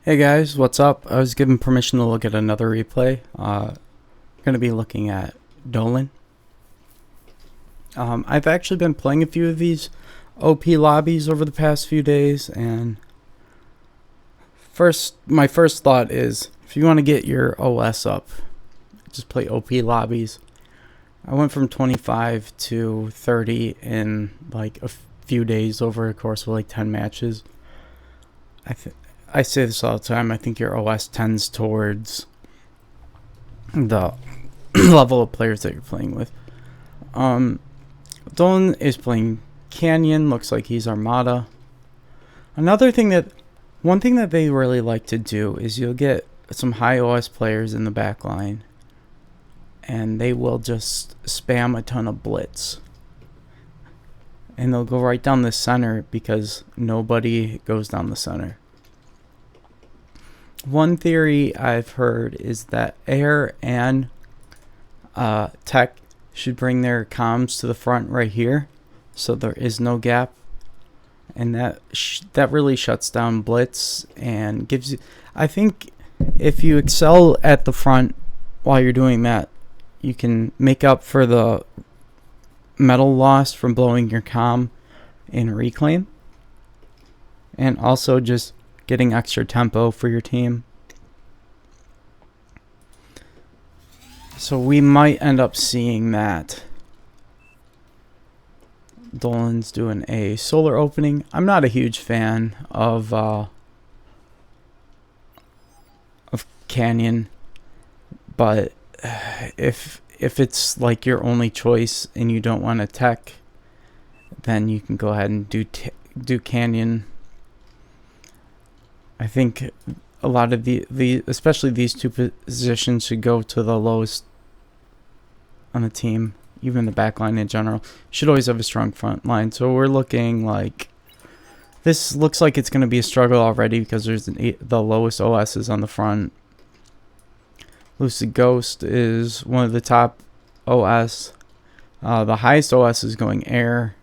Hey guys, what's up? I was given permission to look at another replay. Going to be looking at Dolan. I've actually been playing a few of these OP lobbies over the past few days, and my first thought is if you want to get your OS up, just play OP lobbies. I went from 25 to 30 in like a few days over a course of like 10 matches. I say this all the time. I think your OS tends towards the level of players that you're playing with. Dolan is playing Canyon. Looks like he's Armada. One thing that they really like to do is you'll get some high OS players in the back line, and they will just spam a ton of blitz. And they'll go right down the center because nobody goes down the center. One theory I've heard is that Air and Tech should bring their comms to the front right here, so there is no gap, and that really shuts down blitz and gives you. I think if you excel at the front while you're doing that, you can make up for the metal loss from blowing your comm in reclaim, and also just getting extra tempo for your team. So we might end up seeing that Dolan's doing a solar opening. I'm not a huge fan of Canyon, but if it's like your only choice and you don't want to tech, then you can go ahead and do Canyon. I think a lot of the especially these two positions should go to the lowest on the team. Even the back line in general should always have a strong front line. So we're looking like this looks like it's going to be a struggle already because there's the lowest OSs on the front. Lucid Ghost is one of the top OS. The highest OS is going Air.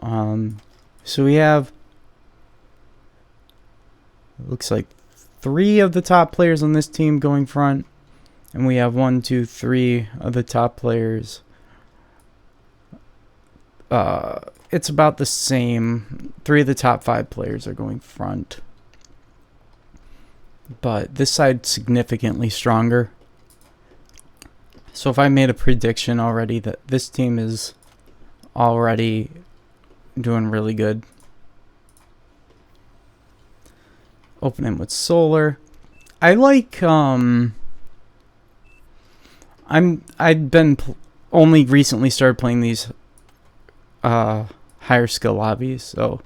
So we have, looks like 3 of the top players on this team going front, and we have 1, 2, 3 of the top players. It's about the same. 3 of the top 5 players are going front, but this side's significantly stronger. So if I made a prediction already that this team is already doing really good. Opening with solar. I like I'd been only recently started playing these higher skill lobbies, so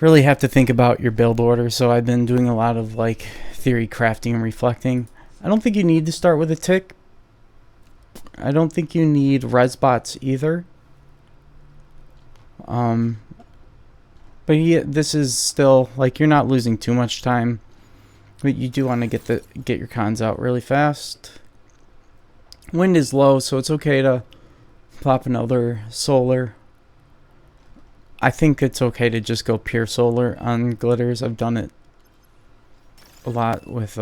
really have to think about your build order. So I've been doing a lot of like theory crafting and reflecting. I don't think you need to start with a tick. I don't think you need res bots either. But yeah, this is still like you're not losing too much time, but you do want to get your cons out really fast. Wind is low, so it's okay to pop another solar. I think it's okay to just go pure solar on glitters. I've done it a lot with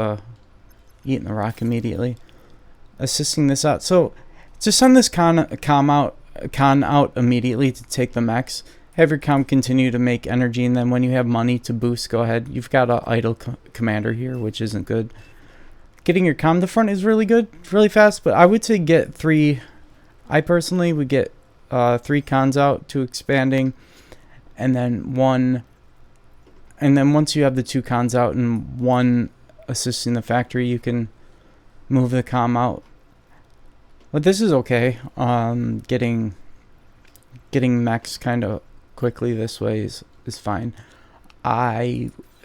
eating the rock immediately, assisting this out. So just send this con out immediately to take the mechs. Have your comm continue to make energy, and then when you have money to boost, go ahead. You've got an idle commander here, which isn't good. Getting your comm to front is really good, really fast, but I would say get 3. I personally would get 3 cons out, 2 expanding, and then 1. And then once you have the 2 cons out and 1 assisting the factory, you can move the comm out. But this is okay. Getting mechs kind of quickly this way is fine.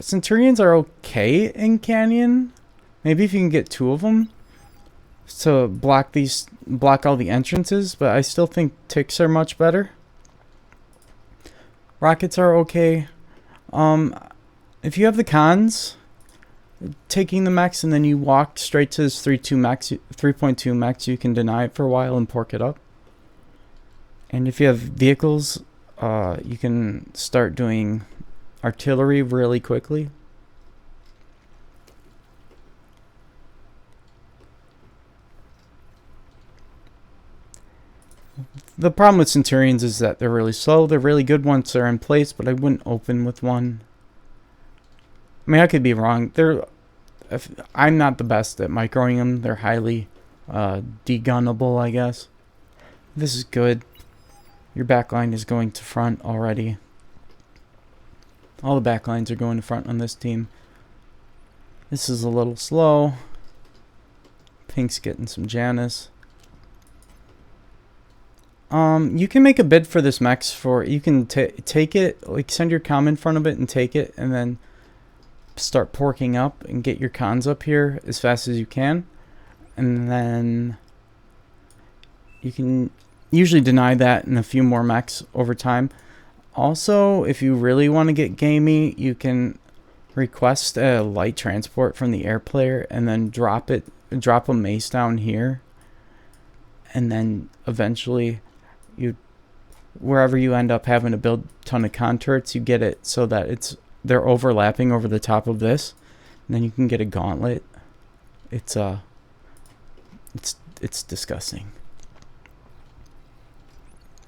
Centurions are okay in Canyon. Maybe if you can get 2 of them to block all the entrances, but I still think ticks are much better. Rockets are okay. If you have the cons, taking the mechs and then you walk straight to this 3.2 mechs, you can deny it for a while and pork it up. And if you have vehicles, you can start doing artillery really quickly. The problem with Centurions is that they're really slow. They're really good once they're in place, but I wouldn't open with one. I mean, I could be wrong. I'm not the best at microing them. They're highly degunnable, I guess. This is good. Your backline is going to front already. All the backlines are going to front on this team. This is a little slow. Pink's getting some Janus. You can make a bid for this Mex for, you can take it, like send your comm in front of it and take it, and then start porking up and get your cons up here as fast as you can. And then you can usually deny that in a few more mechs over time. Also, if you really want to get gamey, you can request a light transport from the air player and then drop a mace down here, and then eventually wherever you end up having to build a ton of con turrets, you get it so that they're overlapping over the top of this, and then you can get a gauntlet. It's disgusting.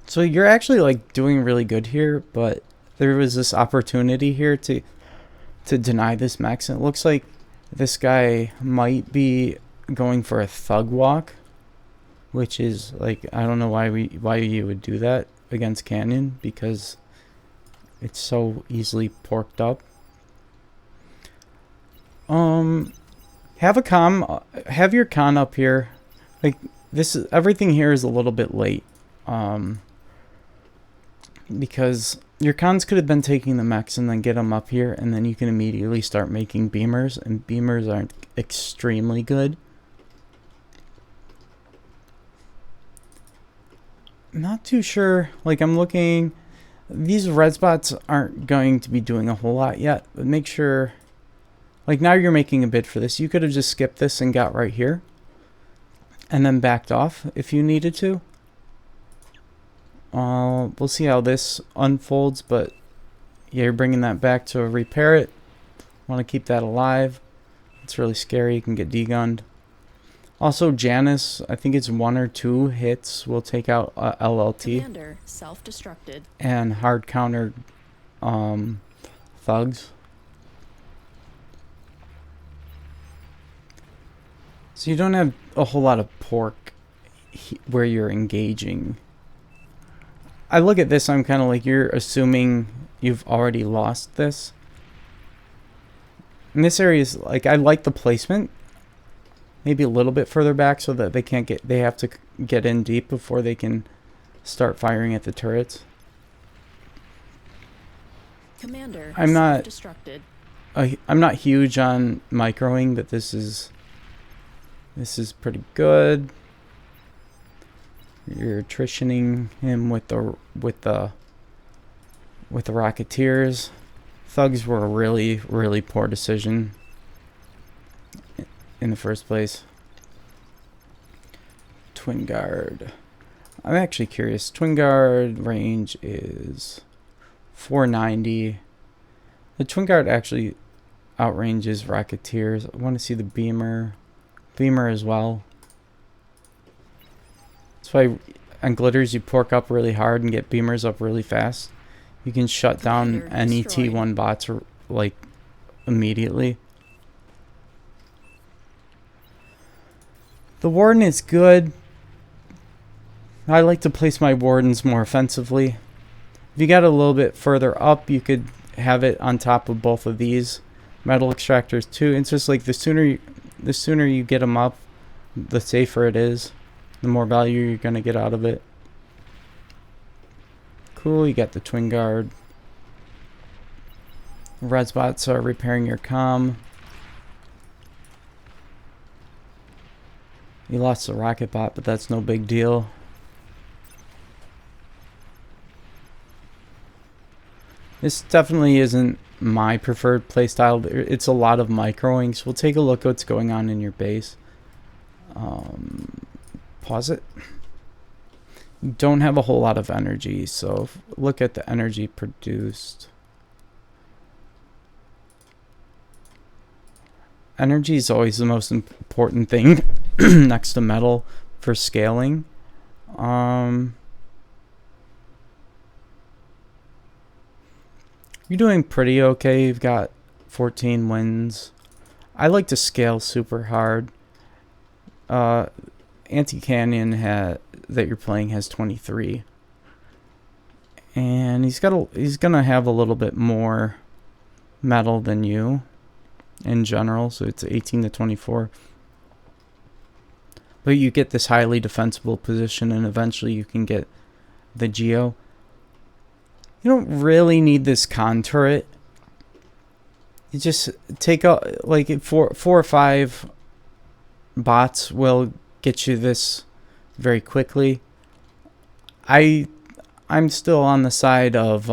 So you're actually like doing really good here, but there was this opportunity here to deny this max, and it looks like this guy might be going for a thug walk, which is like, I don't know why you would do that against Canyon, because it's so easily porked up. Have your con up here. Like everything here is a little bit late. Because your cons could have been taking the mechs and then get them up here, and then you can immediately start making beamers, and beamers aren't extremely good. Not too sure. Like, I'm looking, these red spots aren't going to be doing a whole lot yet, but make sure, like, now you're making a bid for this. You could have just skipped this and got right here and then backed off if you needed to. We'll see how this unfolds, but yeah, you're bringing that back to repair it. Want to keep that alive. It's really scary. You can get degunned. Also, Janus, I think it's 1 or 2 hits will take out LLT. Commander self-destructed. And hard counter thugs. So you don't have a whole lot of pork where you're engaging. I look at this, I'm kind of like, you're assuming you've already lost this. And this area is like, I like the placement. Maybe a little bit further back so that they have to get in deep before they can start firing at the turrets. Commander, I'm not self-destructed. I'm not huge on microing, but this is pretty good. You're attritioning him with the Rocketeers. Thugs were a really, really poor decision in the first place. Twin Guard. I'm actually curious. Twin Guard range is 490. The Twin Guard actually outranges Rocketeers. I want to see the Beamer as well. That's why on Glitters you pork up really hard and get Beamers up really fast. You can shut down any T1 bots like immediately. The Warden is good. I like to place my Wardens more offensively. If you got a little bit further up, you could have it on top of both of these metal extractors too. It's just like the sooner you get them up, the safer it is. The more value you're gonna get out of it. Cool, you got the Twin Guard. Red spots are repairing your comm. You lost the rocket bot, but that's no big deal. This definitely isn't my preferred playstyle. It's a lot of microing, so we'll take a look at what's going on in your base. Pause it. You don't have a whole lot of energy, so look at the energy produced. Energy is always the most important thing next to metal for scaling. You're doing pretty okay. You've got 14 wins. I like to scale super hard. Anti-Canyon that you're playing has 23. And he's gonna have a little bit more metal than you in general, so it's 18 to 24. But you get this highly defensible position, and eventually you can get the Geo. You don't really need this con turret. You just take out like four or five bots will get you this very quickly. I'm still on the side of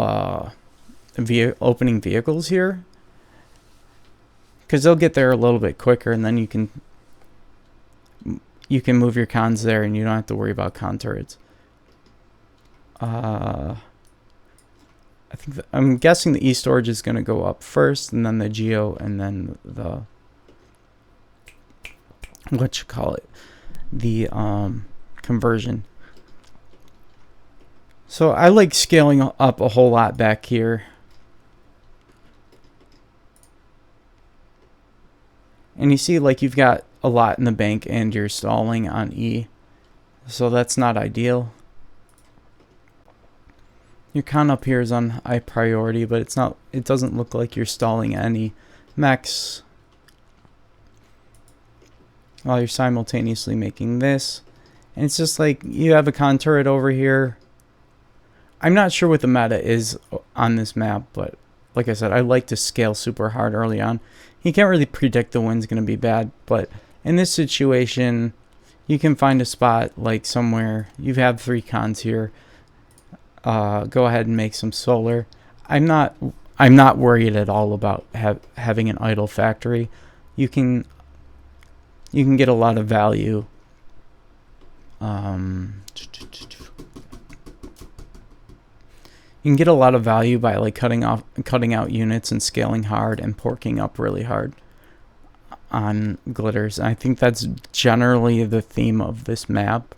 opening vehicles here, because they'll get there a little bit quicker, and then you can move your cons there, and you don't have to worry about con turrets. I'm guessing the e-storage is going to go up first, and then the Geo, and then the the conversion. So I like scaling up a whole lot back here. And you see, like, you've got a lot in the bank and you're stalling on E. So that's not ideal. Your con up here is on high priority, but it doesn't look like you're stalling any mechs while you're simultaneously making this. And it's just like you have a con turret over here. I'm not sure what the meta is on this map, but like I said, I like to scale super hard early on. You can't really predict the wind's going to be bad, but in this situation, you can find a spot like somewhere. You have 3 cons here. Go ahead and make some solar. I'm not worried at all about having an idle factory. You can get a lot of value. You can get a lot of value by like cutting out units and scaling hard and porking up really hard on glitters. And I think that's generally the theme of this map.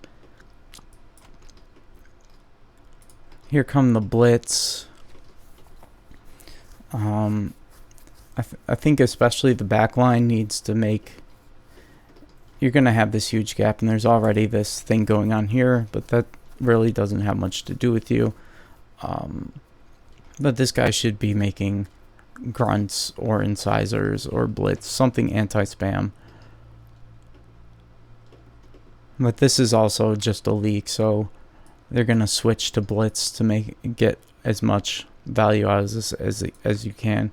Here come the Blitz. I think especially the back line needs to make... You're going to have this huge gap, and there's already this thing going on here, but that really doesn't have much to do with you. But this guy should be making grunts or incisors or blitz, something anti-spam. But this is also just a leak, so they're gonna switch to blitz to get as much value out of this as you can.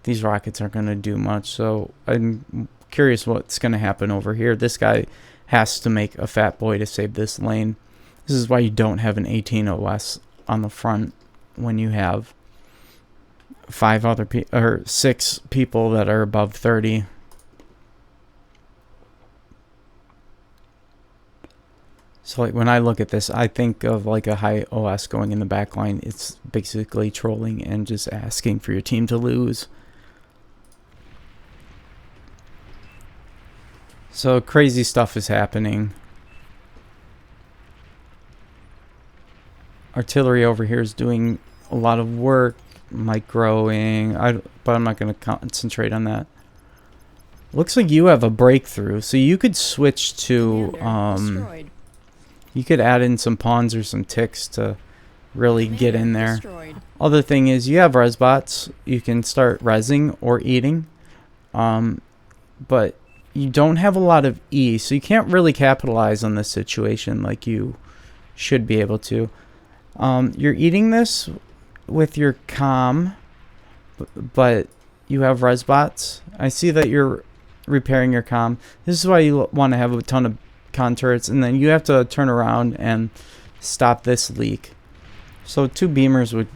These rockets aren't gonna do much, so I'm curious what's gonna happen over here. This guy has to make a fat boy to save this lane. This is why you don't have an 18 OS on the front when you have 6 people that are above 30. So like when I look at this, I think of like a high OS going in the back line. It's basically trolling and just asking for your team to lose. So crazy stuff is happening. Artillery over here is doing a lot of work, microing, but I'm not going to concentrate on that. Looks like you have a breakthrough, so you could switch to you could add in some pawns or some ticks to really get in there. Other thing is you have res bots. You can start resing or eating, but you don't have a lot of E, so you can't really capitalize on this situation like you should be able to. You're eating this with your comm, but you have res bots. I see that you're repairing your comm. This is why you want to have a ton of con turrets, and then you have to turn around and stop this leak. So 2 beamers would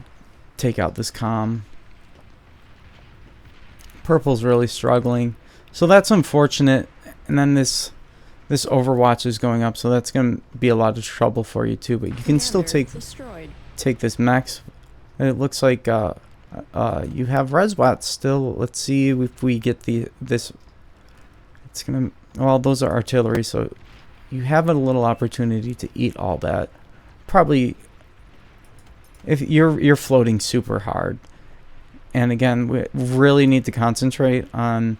take out this comm. Purple's really struggling, so that's unfortunate. And then this Overwatch is going up, so that's going to be a lot of trouble for you too. But you can still take this max. It looks like you have resbots still. Let's see if we get this. It's gonna. Well, those are artillery, so you have a little opportunity to eat all that. Probably, if you're floating super hard, and again, we really need to concentrate on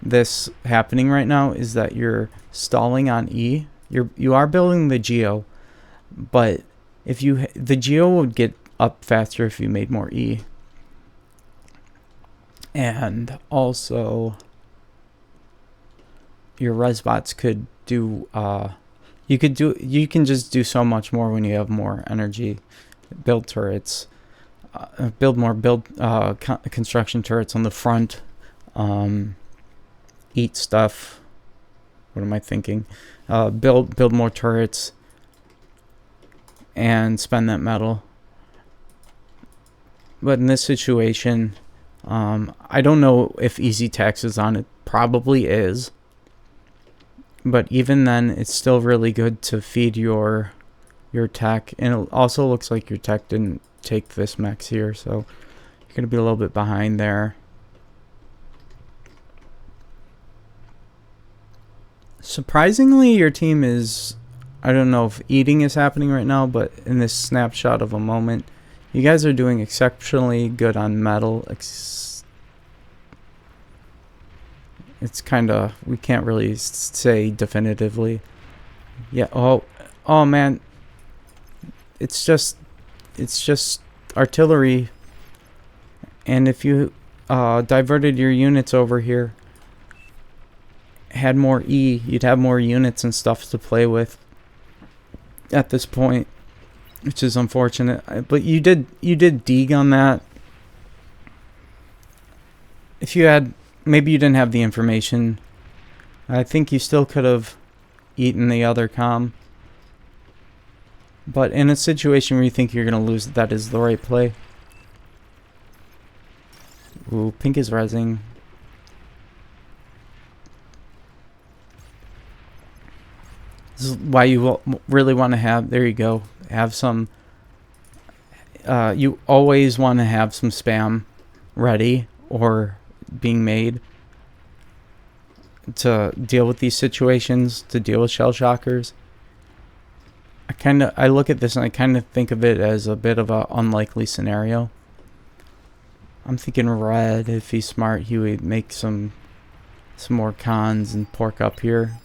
this happening right now, is that you're stalling on E. You are building the Geo, but if you the Geo would get up faster if you made more E. And also your res bots could do you can just do so much more when you have more energy. Build turrets, construction turrets on the front, eat stuff. What am I thinking? Build more turrets and spend that metal. But in this situation, I don't know if easy tax is on it. Probably is. But even then, it's still really good to feed your tech. And it also looks like your tech didn't take this max here, so you're going to be a little bit behind there. Surprisingly, your team is, I don't know if eating is happening right now, but in this snapshot of a moment, you guys are doing exceptionally good on metal. It's kind of, we can't really say definitively. Yeah, oh man. It's just artillery. And if you diverted your units over here, had more E, you'd have more units and stuff to play with at this point, which is unfortunate. But you did dig on that. If you had, maybe you didn't have the information, I think you still could have eaten the other comm. But in a situation where you think you're going to lose, that is the right play. Ooh, pink is rising. This is why you really want to have, there you go, have some, you always want to have some spam ready or being made to deal with these situations, to deal with shell shockers. I look at this and I kind of think of it as a bit of an unlikely scenario. I'm thinking red, if he's smart, he would make some more cons and pork up here.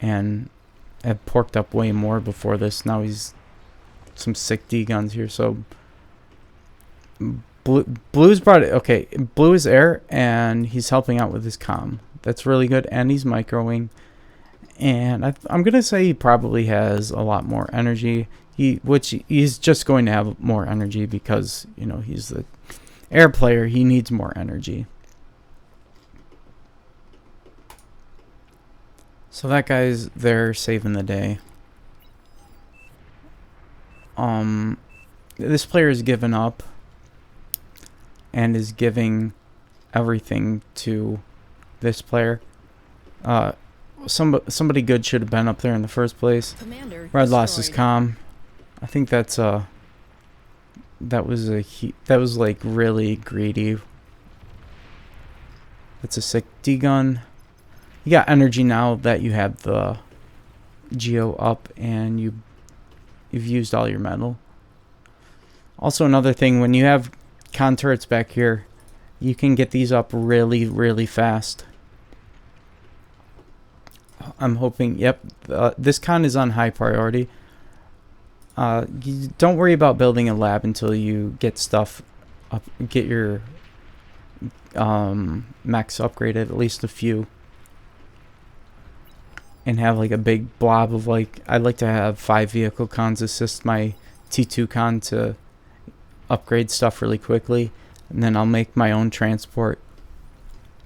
And have porked up way more before this. Now he's some sick D guns here. So blue's brought it. Okay, blue is air and he's helping out with his comm. That's really good. And he's microwing. And I'm gonna say he probably has a lot more energy. Which he's just going to have more energy because, you know, he's the air player. He needs more energy. So that guy's there saving the day. This player is given up and is giving everything to this player. Somebody good should have been up there in the first place. Commander Red lost his destroyed. comm. I think that was like really greedy. That's a sick D gun. You got energy now that you have the Geo up and you've used all your metal. Also, another thing, when you have con turrets back here, you can get these up really, really fast. I'm hoping, yep, this con is on high priority. You don't worry about building a lab until you get stuff up, get your max upgraded, at least a few. And have like a big blob of like, I'd like to have 5 vehicle cons assist my T2 con to upgrade stuff really quickly. And then I'll make my own transport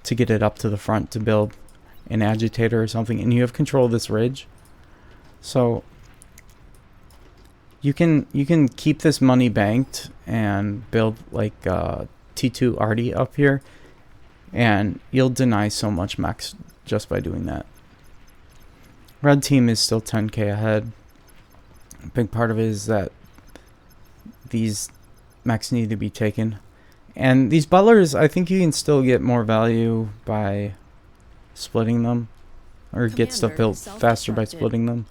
to get it up to the front to build an agitator or something. And you have control of this ridge. So you can keep this money banked and build like T2 Arty up here. And you'll deny so much max just by doing that. Red team is still 10k ahead. A big part of it is that these mechs need to be taken. And these butlers, I think you can still get more value by splitting them. Or get stuff Commander built faster by self-destructed. splitting them.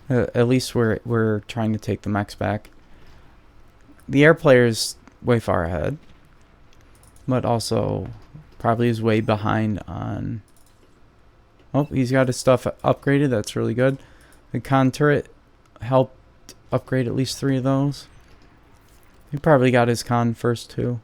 At least we're trying to take the mechs back. The air player's way far ahead, but also probably is way behind on... Oh, he's got his stuff upgraded. That's really good. The con turret helped upgrade at least 3 of those. He probably got his con first too.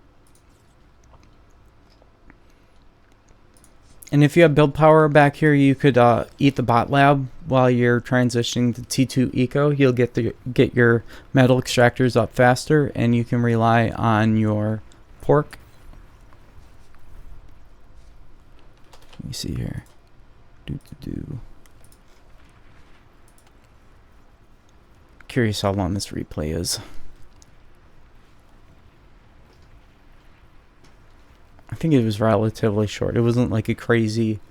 And if you have build power back here, you could eat the bot lab while you're transitioning to T2 Eco. You'll get your metal extractors up faster, and you can rely on your pork. Let me see here. Curious how long this replay is. I think it was relatively short. It wasn't like a crazy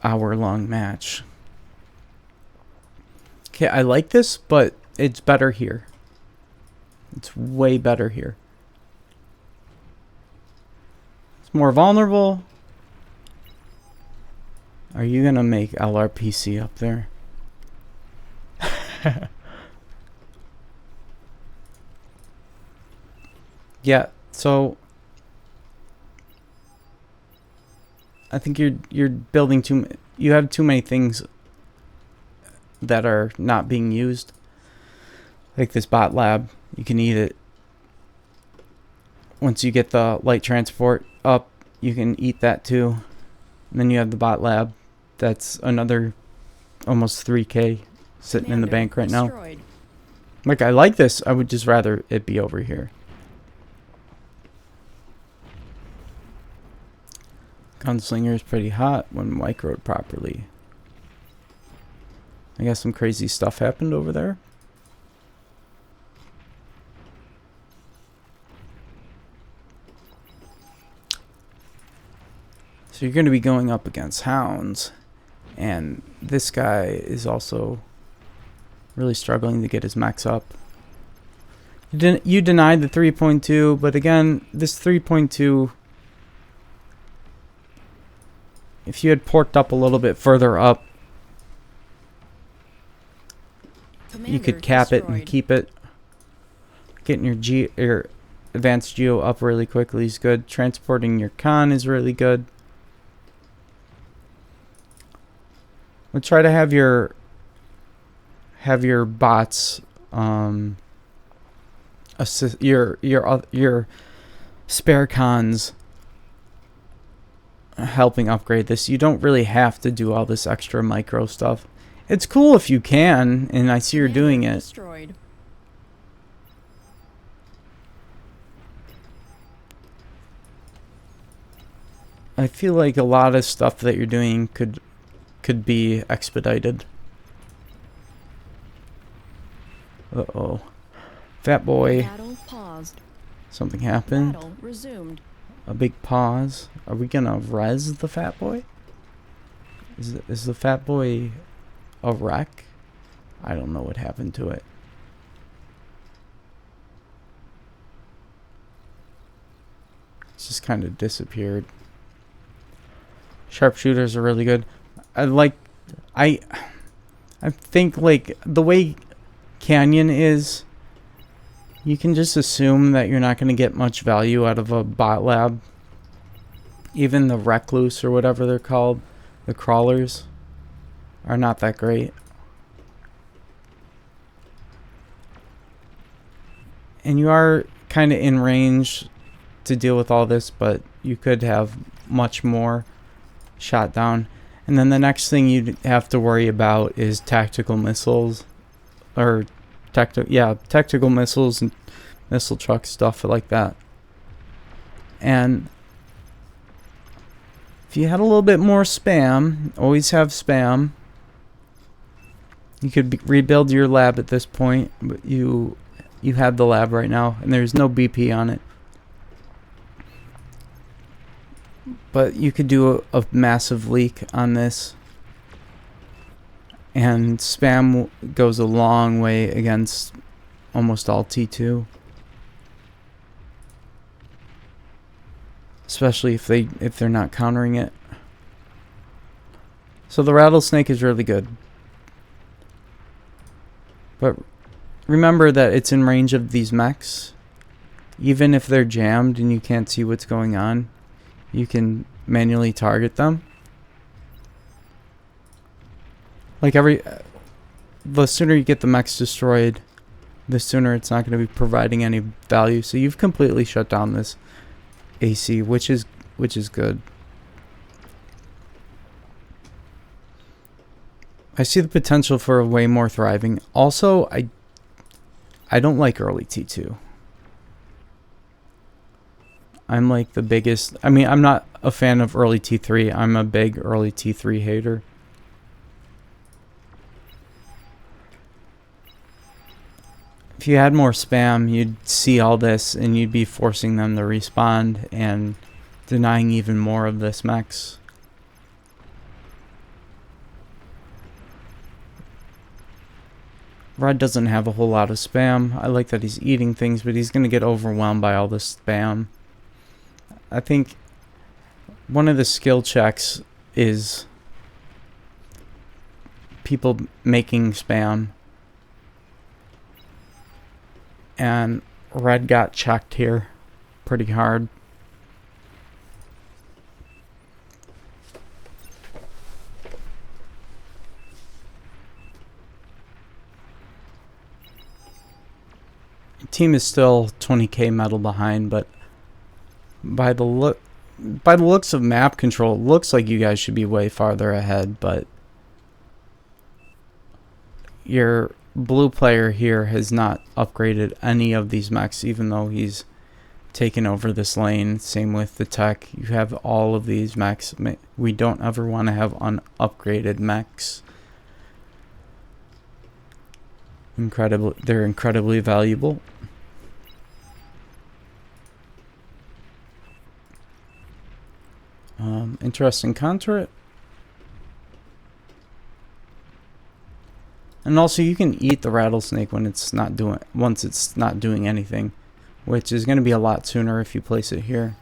hour-long match. Okay, I like this, but it's better here. It's way better here. It's more vulnerable. Are you gonna make LRPC up there? Yeah, so I think you're building you have too many things that are not being used. Like this bot lab, you can eat it. Once you get the light transport up, you can eat that too. And then you have the bot lab. That's another almost 3K sitting in the bank right now. Like, I like this. I would just rather it be over here. Gunslinger is pretty hot when microed properly. I guess some crazy stuff happened over there. So you're going to be going up against hounds. And this guy is also really struggling to get his max up. You denied the 3.2, but again, this 3.2... if you had porked up a little bit further up, you could cap it and keep it. Getting your advanced geo up really quickly is good. Transporting your con is really good. We'll try to have your bots assist your spare cons helping upgrade this. You don't really have to do all this extra micro stuff. It's cool if you can, and I see you're doing it. Destroyed. I feel like a lot of stuff that you're doing could be expedited. Uh-oh. Fat boy. Battle paused. Something happened. Battle resumed. A big pause. Are we gonna res the fat boy? Is the fat boy a wreck? I don't know what happened to it. It's just kind of disappeared. Sharpshooters are really good. I think like the way Canyon is, you can just assume that you're not going to get much value out of a bot lab. Even the recluse or whatever they're called, the crawlers, are not that great. And you are kind of in range to deal with all this, but you could have much more shot down. And then the next thing you'd have to worry about is tactical missiles, or tactical missiles and missile truck stuff like that. And if you had a little bit more spam, always have spam. You could rebuild your lab at this point, but you have the lab right now, and there's no BP on it. But you could do a massive leak on this. And spam goes a long way against almost all T2. Especially if they're not countering it. So the rattlesnake is really good. But remember that it's in range of these mechs. Even if they're jammed and you can't see what's going on, you can manually target them. Like the sooner you get the mechs destroyed, the sooner it's not going to be providing any value. So you've completely shut down this AC, which is good. I see the potential for way more thriving. Also, I don't like early T2. I'm like the biggest... I mean, I'm not a fan of early T3. I'm a big early T3 hater. If you had more spam, you'd see all this and you'd be forcing them to respawn and denying even more of this mechs. Red doesn't have a whole lot of spam. I like that he's eating things, but he's going to get overwhelmed by all this spam. I think one of the skill checks is people making spam. And Red got checked here pretty hard. Team is still 20k metal behind, but by the looks of map control, it looks like you guys should be way farther ahead, but your blue player here has not upgraded any of these mechs, even though he's taken over this lane. Same with the tech. You have all of these mechs. We don't ever want to have unupgraded mechs. They're incredibly valuable. Interesting contour. And also you can eat the rattlesnake when it's not doing once it's not doing anything, which is going to be a lot sooner if you place it here.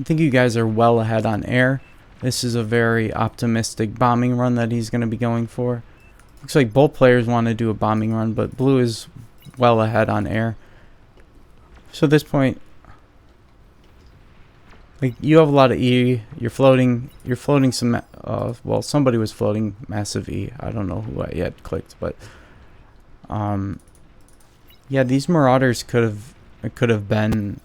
I think you guys are well ahead on air. This is a very optimistic bombing run that he's going to be going for. Looks like both players want to do a bombing run, but blue is well ahead on air. So at this point, like, you have a lot of E. You're floating some. Well, somebody was floating massive E. I don't know who I yet clicked, but yeah, these marauders could have been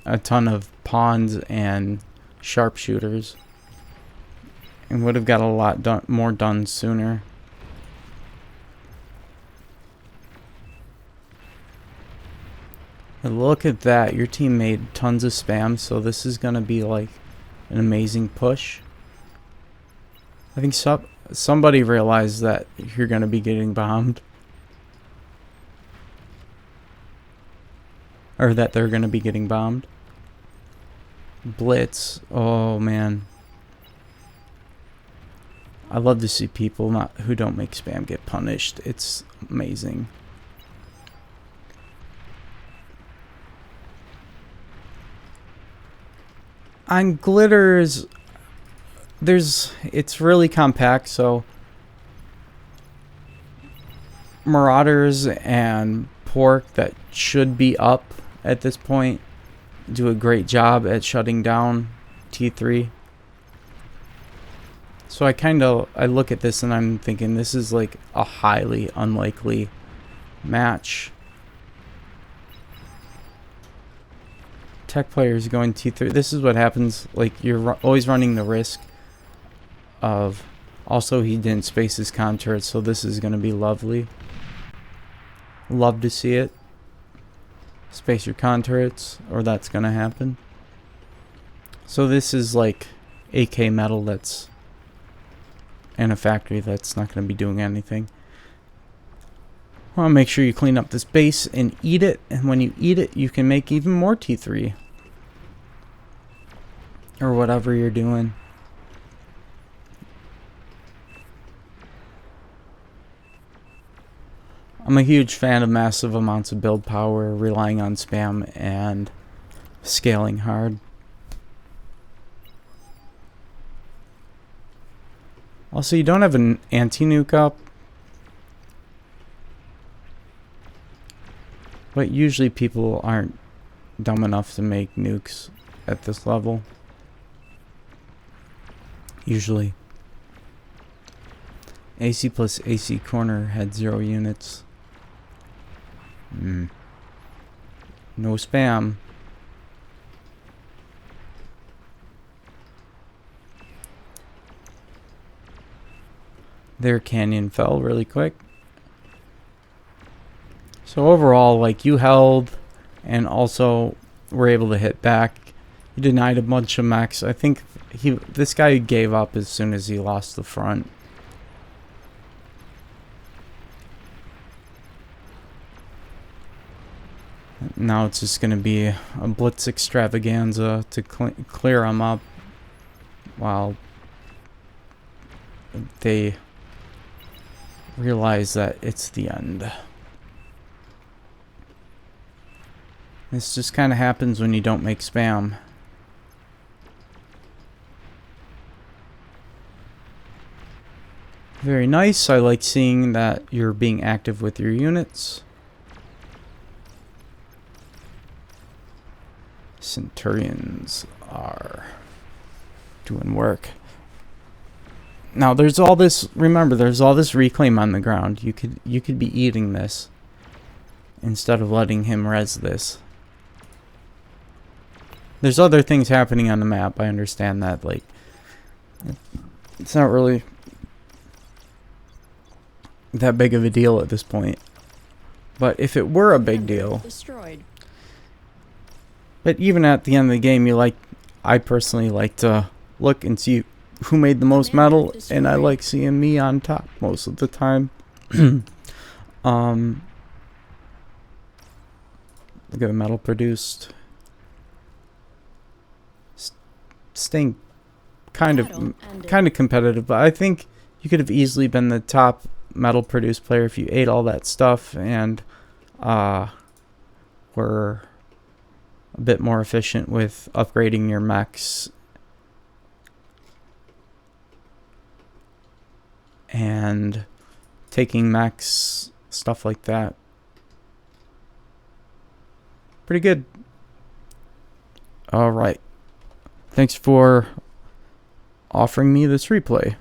a ton of pawns and sharpshooters, and would have got a lot more done sooner. And look at that, your team made tons of spam, so this is gonna be like an amazing push. I think somebody realized that you're gonna be getting bombed, or that they're gonna be getting bombed. Blitz, oh man, I love to see people who don't make spam get punished. It's amazing. On glitters, it's really compact, so marauders and pork that should be up at this point do a great job at shutting down T3. So I look at this and I'm thinking this is like a highly unlikely match. Tech players going T3. This is what happens. Like, you're always running the risk of... Also, he didn't space his contour, so this is going to be lovely. Love to see it. Space your contours, or that's going to happen. So this is like AK metal that's in a factory that's not going to be doing anything. Well, make sure you clean up this base and eat it, and when you eat it, you can make even more T3. Or whatever you're doing. I'm a huge fan of massive amounts of build power, relying on spam, and scaling hard. Also, you don't have an anti-nuke up. But usually people aren't dumb enough to make nukes at this level. Usually. AC plus AC corner had 0 units. No spam. Their canyon fell really quick. So overall, like, you held and also were able to hit back. You denied a bunch of mechs. I think this guy gave up as soon as he lost the front. Now it's just going to be a blitz extravaganza to clear them up while they realize that it's the end. This just kind of happens when you don't make spam. Very nice. I like seeing that you're being active with your units. Centurions are doing work. Now there's all this, remember, there's all this reclaim on the ground. You could be eating this instead of letting him res this. There's other things happening on the map. I understand that, like, it's not really that big of a deal at this point. But if it were a big deal, Destroyed. but even at the end of the game, I personally like to look and see who made the most metal, and I like seeing me on top most of the time. Look at the metal produced. Staying kind of competitive, but I think you could have easily been the top metal produced player if you ate all that stuff and were a bit more efficient with upgrading your mechs and taking mechs, stuff like that. Pretty good. All right. Thanks for offering me this replay.